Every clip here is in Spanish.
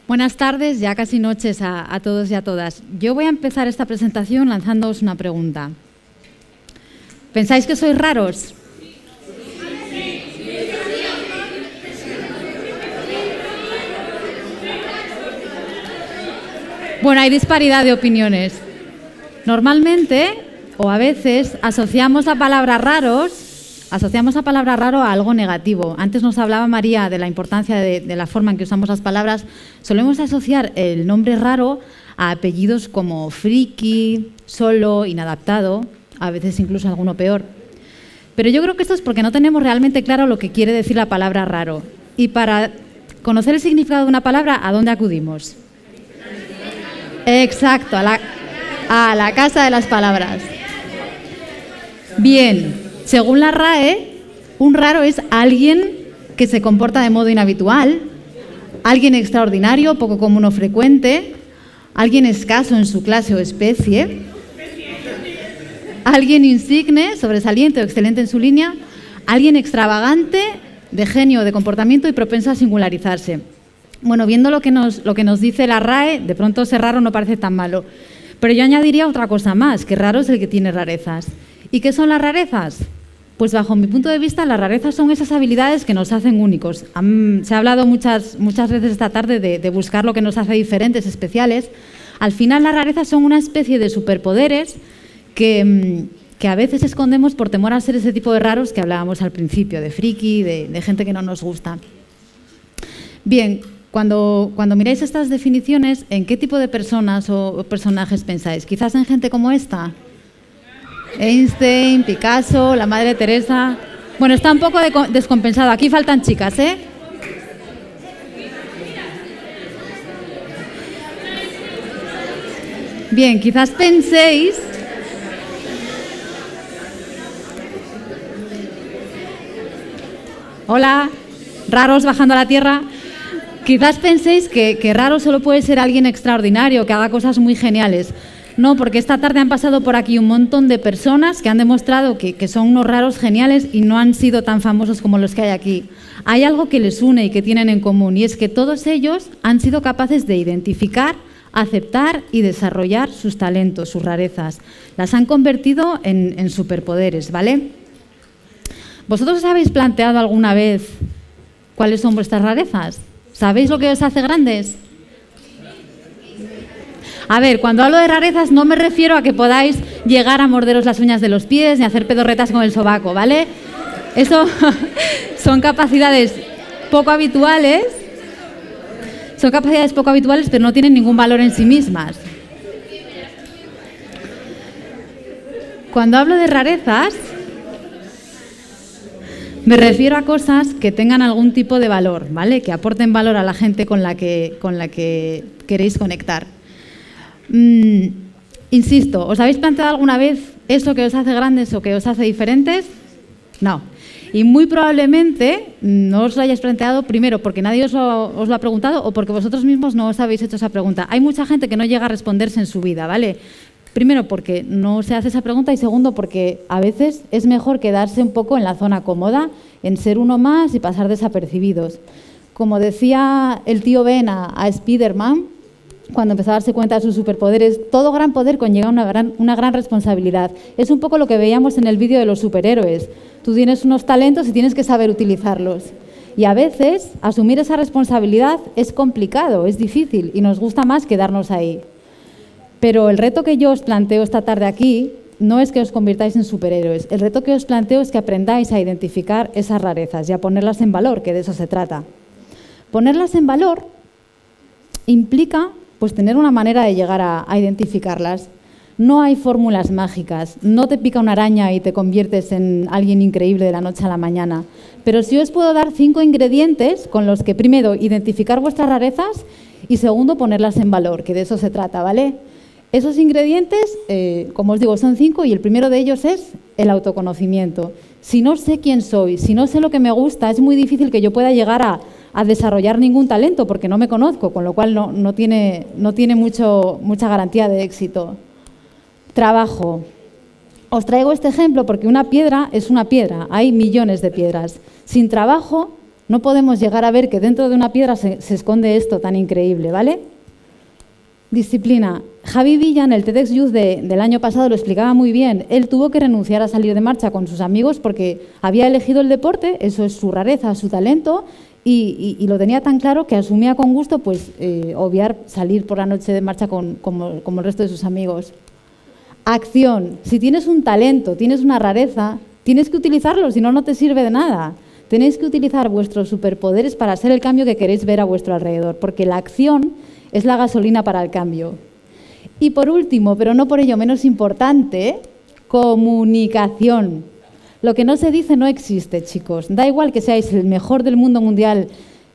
Buenas tardes, ya casi noches a todos y a todas. Yo voy a empezar esta presentación lanzándoos una pregunta. ¿Pensáis que sois raros? Bueno, hay disparidad de opiniones. Normalmente, o a veces, asociamos la palabra raro a algo negativo. Antes nos hablaba María de la importancia de la forma en que usamos las palabras. Solemos asociar el nombre raro a apellidos como friki, solo, inadaptado, a veces incluso alguno peor. Pero yo creo que esto es porque no tenemos realmente claro lo que quiere decir la palabra raro. Y para conocer el significado de una palabra, ¿a dónde acudimos? Exacto, a la casa de las palabras. Bien, según la RAE, un raro es alguien que se comporta de modo inhabitual, alguien extraordinario, poco común o frecuente, alguien escaso en su clase o especie, alguien insigne, sobresaliente o excelente en su línea, alguien extravagante, de genio o de comportamiento y propenso a singularizarse. Bueno, viendo lo que nos dice la RAE, de pronto ser raro no parece tan malo. Pero yo añadiría otra cosa más, que raro es el que tiene rarezas. ¿Y qué son las rarezas? Pues bajo mi punto de vista, las rarezas son esas habilidades que nos hacen únicos. Se ha hablado muchas veces esta tarde de buscar lo que nos hace diferentes, especiales. Al final, las rarezas son una especie de superpoderes que a veces escondemos por temor a ser ese tipo de raros que hablábamos al principio, de friki, de gente que no nos gusta. Bien, cuando miráis estas definiciones, ¿en qué tipo de personas o personajes pensáis? ¿Quizás en gente como esta? Einstein, Picasso, la Madre Teresa. Bueno, está un poco descompensado. Aquí faltan chicas, ¿eh? Bien, quizás penséis... Hola, raros bajando a la tierra. Quizás penséis que raro solo puede ser alguien extraordinario, que haga cosas muy geniales. No, porque esta tarde han pasado por aquí un montón de personas que han demostrado que son unos raros geniales y no han sido tan famosos como los que hay aquí. Hay algo que les une y que tienen en común, y es que todos ellos han sido capaces de identificar, aceptar y desarrollar sus talentos, sus rarezas. Las han convertido en superpoderes, ¿vale? ¿Vosotros os habéis planteado alguna vez cuáles son vuestras rarezas? ¿Sabéis lo que os hace grandes? A ver, cuando hablo de rarezas no me refiero a que podáis llegar a morderos las uñas de los pies ni hacer pedorretas con el sobaco, ¿vale? Eso son capacidades poco habituales. Son capacidades poco habituales, pero no tienen ningún valor en sí mismas. Cuando hablo de rarezas, me refiero a cosas que tengan algún tipo de valor, ¿vale? Que aporten valor a la gente con la que queréis conectar. Insisto, ¿os habéis planteado alguna vez eso que os hace grandes o que os hace diferentes? No. Y muy probablemente no os lo hayáis planteado, primero porque nadie os lo ha preguntado o porque vosotros mismos no os habéis hecho esa pregunta. Hay mucha gente que no llega a responderse en su vida, ¿vale? Primero porque no se hace esa pregunta y segundo porque a veces es mejor quedarse un poco en la zona cómoda, en ser uno más y pasar desapercibidos. Como decía el tío Ben a Spider-Man, cuando empezó a darse cuenta de sus superpoderes, todo gran poder conlleva una gran responsabilidad. Es un poco lo que veíamos en el vídeo de los superhéroes. Tú tienes unos talentos y tienes que saber utilizarlos. Y a veces asumir esa responsabilidad es complicado, es difícil y nos gusta más quedarnos ahí. Pero el reto que yo os planteo esta tarde aquí no es que os convirtáis en superhéroes. El reto que os planteo es que aprendáis a identificar esas rarezas y a ponerlas en valor, que de eso se trata. Ponerlas en valor implica pues tener una manera de llegar a identificarlas. No hay fórmulas mágicas, no te pica una araña y te conviertes en alguien increíble de la noche a la mañana. Pero sí os puedo dar 5 ingredientes con los que, primero, identificar vuestras rarezas y, segundo, ponerlas en valor, que de eso se trata, ¿vale? Esos ingredientes, como os digo, son 5 y el primero de ellos es el autoconocimiento. Si no sé quién soy, si no sé lo que me gusta, es muy difícil que yo pueda llegar a desarrollar ningún talento porque no me conozco, con lo cual no tiene mucha garantía de éxito. Trabajo. Os traigo este ejemplo porque una piedra es una piedra, hay millones de piedras. Sin trabajo no podemos llegar a ver que dentro de una piedra se esconde esto tan increíble, ¿vale? Disciplina. Javi Villa, en el TEDx Youth del año pasado, lo explicaba muy bien. Él tuvo que renunciar a salir de marcha con sus amigos porque había elegido el deporte, eso es su rareza, su talento, y lo tenía tan claro que asumía con gusto pues, obviar salir por la noche de marcha como el resto de sus amigos. Acción. Si tienes un talento, tienes una rareza, tienes que utilizarlo, si no, no te sirve de nada. Tenéis que utilizar vuestros superpoderes para ser el cambio que queréis ver a vuestro alrededor, porque la acción es la gasolina para el cambio. Y por último, pero no por ello menos importante, comunicación. Lo que no se dice no existe, chicos. Da igual que seáis el mejor del mundo mundial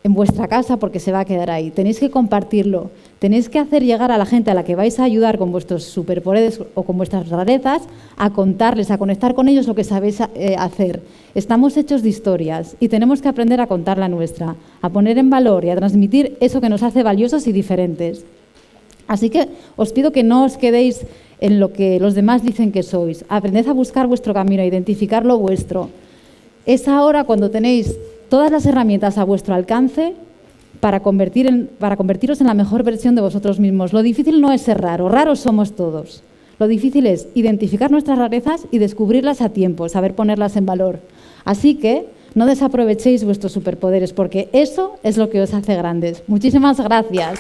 en vuestra casa porque se va a quedar ahí. Tenéis que compartirlo. Tenéis que hacer llegar a la gente a la que vais a ayudar con vuestros superpoderes o con vuestras rarezas a contarles, a conectar con ellos lo que sabéis hacer. Estamos hechos de historias y tenemos que aprender a contar la nuestra, a poner en valor y a transmitir eso que nos hace valiosos y diferentes. Así que os pido que no os quedéis en lo que los demás dicen que sois. Aprended a buscar vuestro camino, a identificar lo vuestro. Es ahora cuando tenéis todas las herramientas a vuestro alcance para convertiros en la mejor versión de vosotros mismos. Lo difícil no es ser raro, raros somos todos. Lo difícil es identificar nuestras rarezas y descubrirlas a tiempo, saber ponerlas en valor. Así que no desaprovechéis vuestros superpoderes porque eso es lo que os hace grandes. Muchísimas gracias.